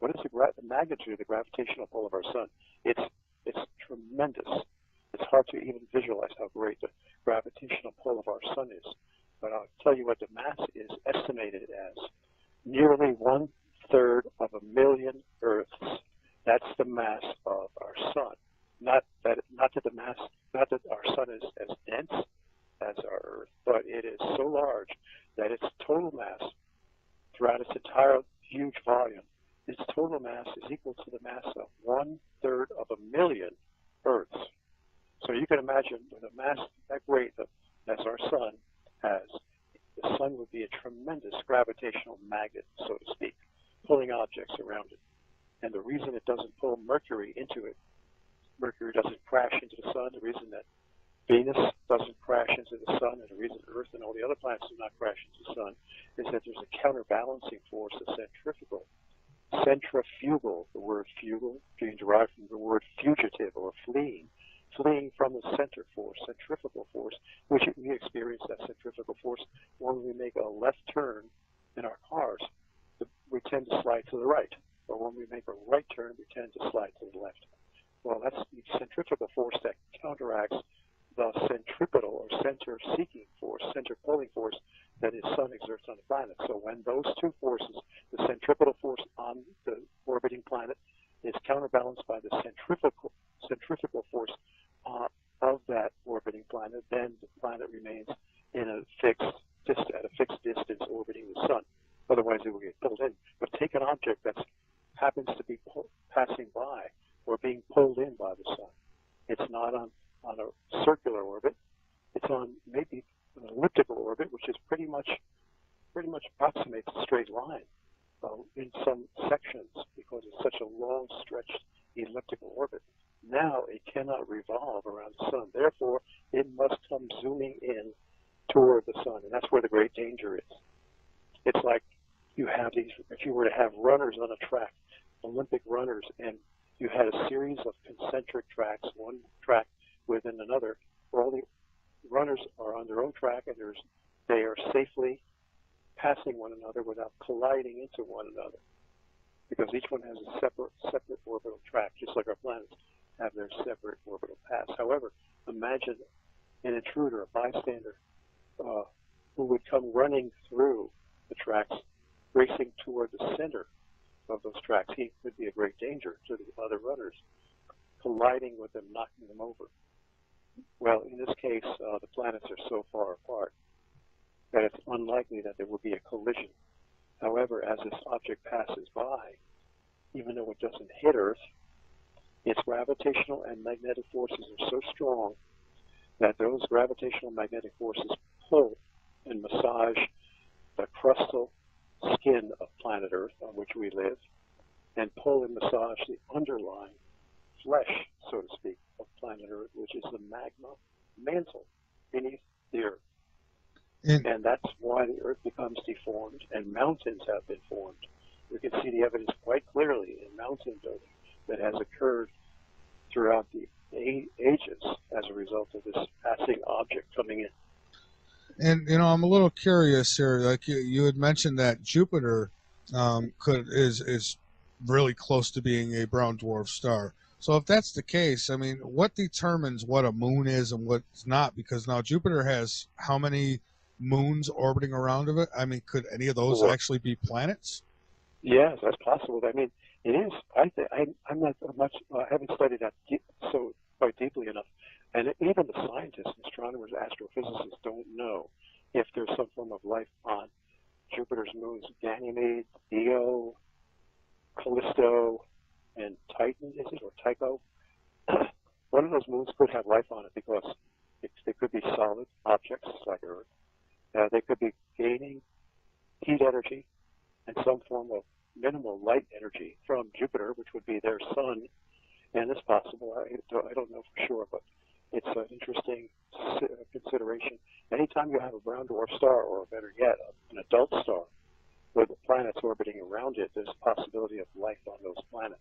What is the magnitude of the gravitational pull of our sun? It's tremendous. It's hard to even visualize how great the gravitational pull of our sun is. But I'll tell you what the mass is estimated as. Nearly 1/3 of a million Earths. That's the mass of our sun. Not that our sun is as dense as our Earth, but it is so large that its total mass throughout its entire huge volume, its total mass is equal to the mass of 1/3 of a million Earths. So you can imagine with a mass that great as our sun has, the sun would be a tremendous gravitational magnet, so to speak, pulling objects around it. And the reason it doesn't pull Mercury into it, Mercury doesn't crash into the sun, the reason that Venus doesn't crash into the sun, and the reason Earth and all the other planets do not crash into the sun, is that there's a counterbalancing force, a centrifugal, the word fugal being derived from the word fugitive or fleeing from the center force, centrifugal force, which we experience that centrifugal force when we make a left turn in our cars. We tend to slide to the right, or when we make a right turn, we tend to slide to the left. Well, that's the centrifugal force that counteracts the centripetal or center-seeking force, center-pulling force that the sun exerts on the planet. So when those two forces, the centripetal force on the orbiting planet is counterbalanced by the centrifugal force of that orbiting planet, then the planet remains in at a fixed distance orbiting the sun. Otherwise, it will get pulled in. But take an object that happens to be passing by or being pulled in by the sun. It's not on a circular orbit. It's on maybe an elliptical orbit, which is pretty much approximates a straight line in some sections because it's such a long stretched elliptical orbit. Now it cannot revolve around the sun. Therefore, it must come zooming in toward the sun, and that's where the great danger is. It's like you have these, if you were to have runners on a track, Olympic runners, and you had a series of concentric tracks, one track within another, where all the runners are on their own track and they are safely passing one another without colliding into one another, because each one has a separate orbital track, just like our planets have their separate orbital paths. However, imagine an intruder, a bystander, who would come running through the tracks, racing toward the center of those tracks. He could be a great danger to the other runners, colliding with them, knocking them over. Well, in this case, the planets are so far apart that it's unlikely that there will be a collision. However, as this object passes by, even though it doesn't hit Earth, its gravitational and magnetic forces are so strong that those gravitational magnetic forces pull and massage the crustal skin of planet Earth on which we live, and pull and massage the underlying flesh, so to speak, of planet Earth, which is the magma mantle beneath the Earth. And that's why the Earth becomes deformed and mountains have been formed. We can see the evidence quite clearly in mountain building that has occurred throughout the ages as a result of this passing object coming in. And I'm a little curious here. Like you had mentioned that Jupiter is really close to being a brown dwarf star. So if that's the case, I mean, what determines what a moon is and what's not? Because now Jupiter has how many moons orbiting around of it? I mean, could any of those actually be planets? Yes, that's possible. I mean, it is. I'm not much. I haven't studied that so quite deeply enough. And even the scientists, astronomers, astrophysicists don't know if there's some form of life on Jupiter's moons, Ganymede, Io, Callisto, and Titan, is it, or Tycho? One of those moons could have life on it because they could be solid objects like Earth. They could be gaining heat energy and some form of minimal light energy from Jupiter, which would be their sun. And it's possible. I don't know for sure, but it's an interesting consideration. Anytime you have a brown dwarf star, or better yet, an adult star with planets orbiting around it, there's a possibility of life on those planets.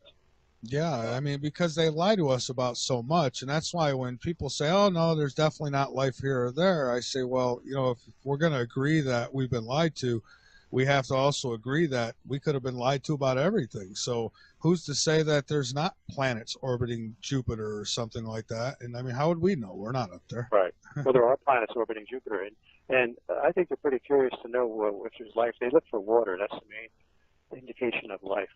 Yeah, I mean, because they lie to us about so much, and that's why when people say, oh, no, there's definitely not life here or there, I say, well, if we're going to agree that we've been lied to, we have to also agree that we could have been lied to about everything. So who's to say that there's not planets orbiting Jupiter or something like that? And I mean, how would we know? We're not up there. Right. Well, there are planets orbiting Jupiter, and I think they're pretty curious to know if there's life. They look for water. That's the main indication of life.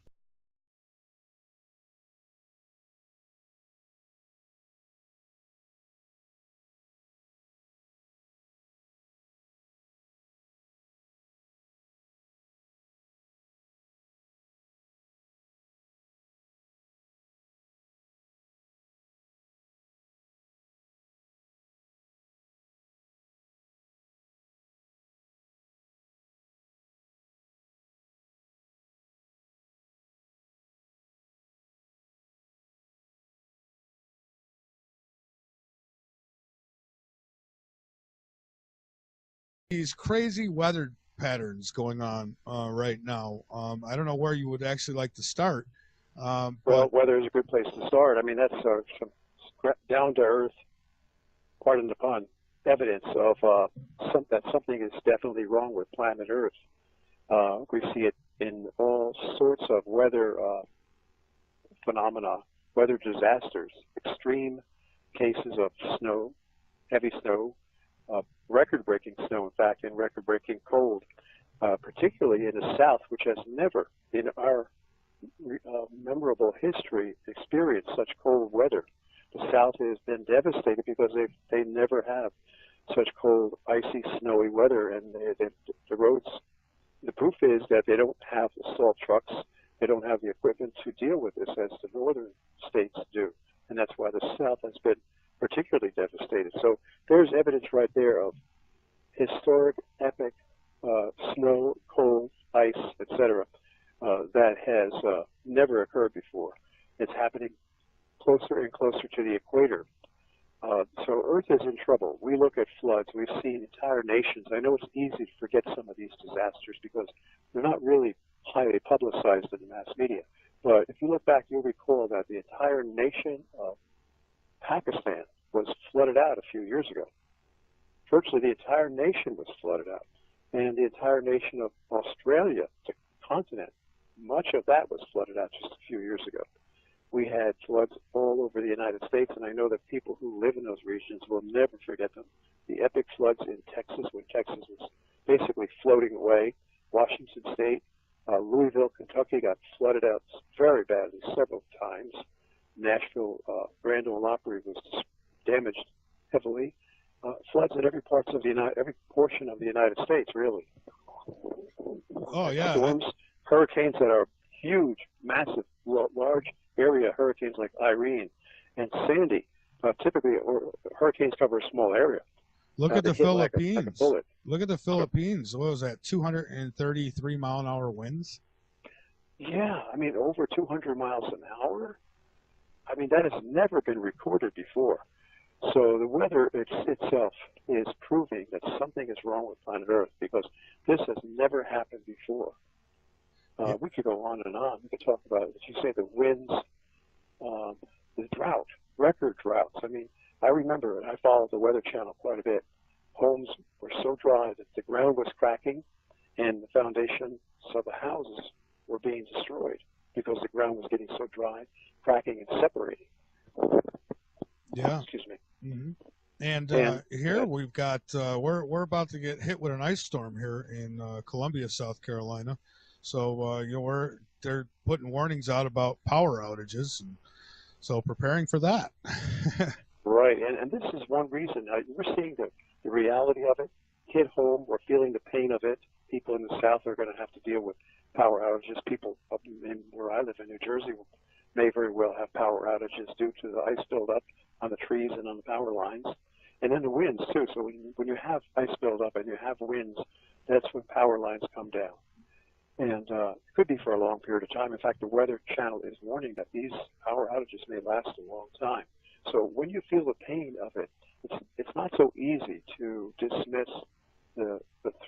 These crazy weather patterns going on right now. I don't know where you would actually like to start. Well, weather is a good place to start. I mean, that's some down-to-earth, pardon the pun, evidence of that something is definitely wrong with planet Earth. We see it in all sorts of weather phenomena, weather disasters, extreme cases of snow, heavy snow, record-breaking snow, in fact, and record-breaking cold, particularly in the South, which has never, in our memorable history, experienced such cold weather. The South has been devastated because they never have such cold, icy, snowy weather, and the roads. The proof is that they don't have the salt trucks, they don't have the equipment to deal with this as the northern states do, and that's why the South has been particularly devastated. So there's evidence right there of historic, epic snow, cold, ice, etc. That has never occurred before. It's happening closer and closer to the equator. So Earth is in trouble. We look at floods. We've seen entire nations. I know it's easy to forget some of these disasters because they're not really highly publicized in the mass media. But if you look back, you'll recall that the entire nation of Pakistan was flooded out a few years ago. Virtually the entire nation was flooded out. And the entire nation of Australia, the continent, much of that was flooded out just a few years ago. We had floods all over the United States, and I know that people who live in those regions will never forget them. The epic floods in Texas, when Texas was basically floating away. Washington State, Louisville, Kentucky got flooded out very badly several times. Nashville, Grand Ole Opry was damaged heavily. Floods in every portion of the United States, really. Oh yeah. Storms, hurricanes that are huge, massive, large area area, hurricanes like Irene and Sandy, typically hurricanes cover a small area. Look at They the hit like a Philippines. bullet. Look at the Philippines. What was that? 233-mile-an-hour winds. Yeah, I mean, over 200 miles an hour. I mean, that has never been recorded before. So the weather itself is proving that something is wrong with planet Earth, because this has never happened before. We could go on and on. We could talk about, as you say, the winds, the drought, record droughts. I mean, I remember, and I followed the Weather Channel quite a bit, homes were so dry that the ground was cracking and the foundations of the houses were being destroyed because the ground was getting so dry, cracking and separating. Yeah. Excuse me. Mm-hmm. And here we've got we're about to get hit with an ice storm here in Columbia, South Carolina. So they're putting warnings out about power outages, and so preparing for that. Right, and this is one reason we're seeing the reality of it hit home. We're feeling the pain of it. People in the South are going to have to deal with power outages. People up in where I live in New Jersey may very well have power outages due to the ice buildup on the trees and on the power lines, and then the winds too. So when you have ice buildup and you have winds, that's when power lines come down, and it could be for a long period of time. In fact, the Weather Channel is warning that these power outages may last a long time. So when you feel the pain of it, it's not so easy to dismiss the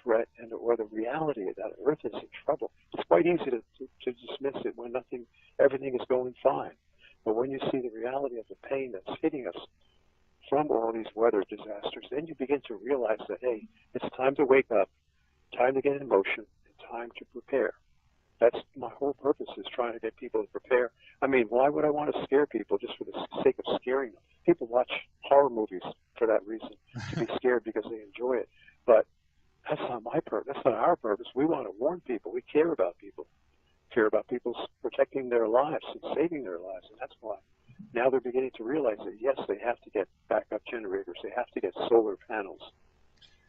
threat or the reality that Earth is in trouble. It's quite easy to dismiss it when everything is going fine. But when you see the reality of the pain that's hitting us from all these weather disasters, then you begin to realize that, hey, it's time to wake up, time to get in motion, and time to prepare. That's my whole purpose, is trying to get people to prepare. I mean, why would I want to scare people just for the sake of scaring them? People watch horror movies for that reason, to be scared because they enjoy it. But that's not my purpose. That's not our purpose. We want to warn people. We care about people. Care about people protecting their lives and saving their lives. And that's why now they're beginning to realize that, yes, they have to get backup generators. They have to get solar panels.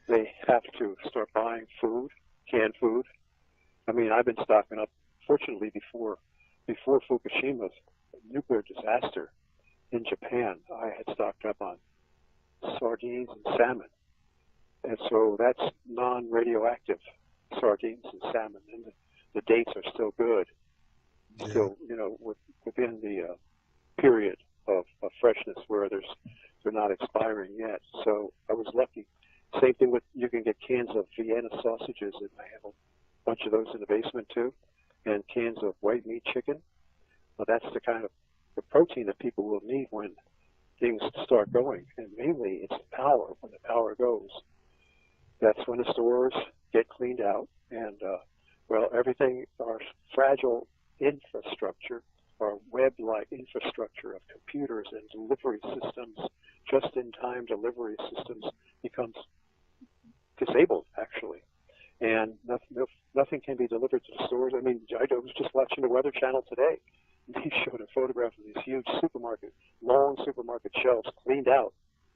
They have to start buying food, canned food. I mean, I've been stocking up, fortunately, before Fukushima's nuclear disaster in Japan, I had stocked up on sardines and salmon. And so that's non-radioactive sardines and salmon. And the dates are still good, still, within the period of freshness where they're not expiring yet. So I was lucky. Same thing with, you can get cans of Vienna sausages, and I have a bunch of those in the basement too, and cans of white meat chicken. Well, that's the kind of the protein that people will need when things start going, and mainly it's the power. When the power goes, that's when the stores get cleaned out, and everything, our fragile infrastructure, our web-like infrastructure of computers and delivery systems, just-in-time delivery systems, becomes disabled, actually. And nothing can be delivered to the stores. I mean, I was just watching the Weather Channel today. They showed a photograph of these huge long supermarket shelves cleaned out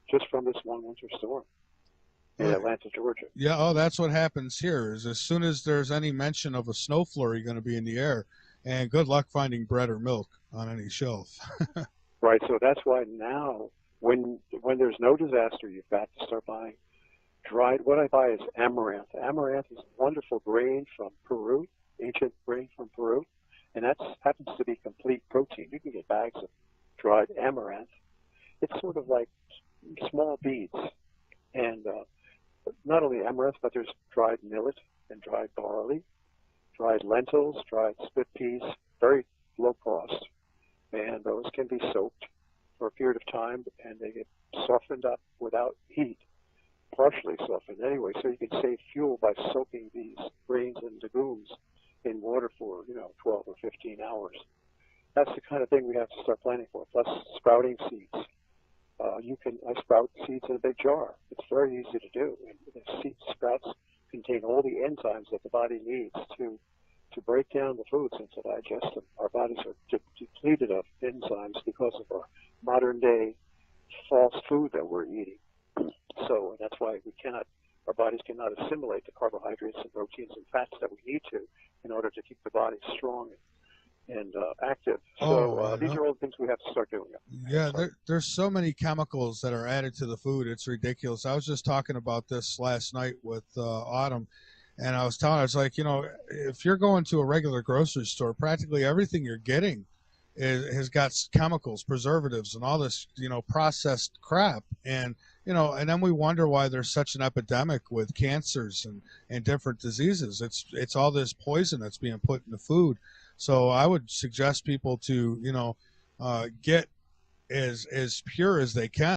just from this one winter storm in Atlanta, Georgia. Yeah, that's what happens here. Is as soon as there's any mention of a snow flurry going to be in the air, and good luck finding bread or milk on any shelf. Right, so that's why now, when there's no disaster, you've got to start buying dried. What I buy is amaranth. Amaranth is a wonderful grain from Peru, ancient grain from Peru, and that happens to be complete protein. You can get bags of dried amaranth. It's sort of like small beads, and not only amaranth, but there's dried millet and dried barley, dried lentils, dried split peas, very low cost, and those can be soaked for a period of time, and they get softened up without heat, partially softened anyway, so you can save fuel by soaking these grains and legumes in water for 12 or 15 hours. That's the kind of thing we have to start planning for. Plus sprouting seeds. I sprout seeds in a big jar. It's very easy to do. And the seed sprouts contain all the enzymes that the body needs to break down the foods and to digest them. Our bodies are depleted of enzymes because of our modern day false food that we're eating. So that's why our bodies cannot assimilate the carbohydrates and proteins and fats that we need to in order to keep the body strong and active. Oh, So I these know. are all things we have to start doing. Yeah, Sorry. there's so many chemicals that are added to the food. It's ridiculous. I was just talking about this last night with Autumn, and I was telling her, I was like, if you're going to a regular grocery store, practically everything you're getting has got chemicals, preservatives, and all this, processed crap. And then we wonder why there's such an epidemic with cancers and different diseases. It's all this poison that's being put in the food. So I would suggest people to, get as pure as they can.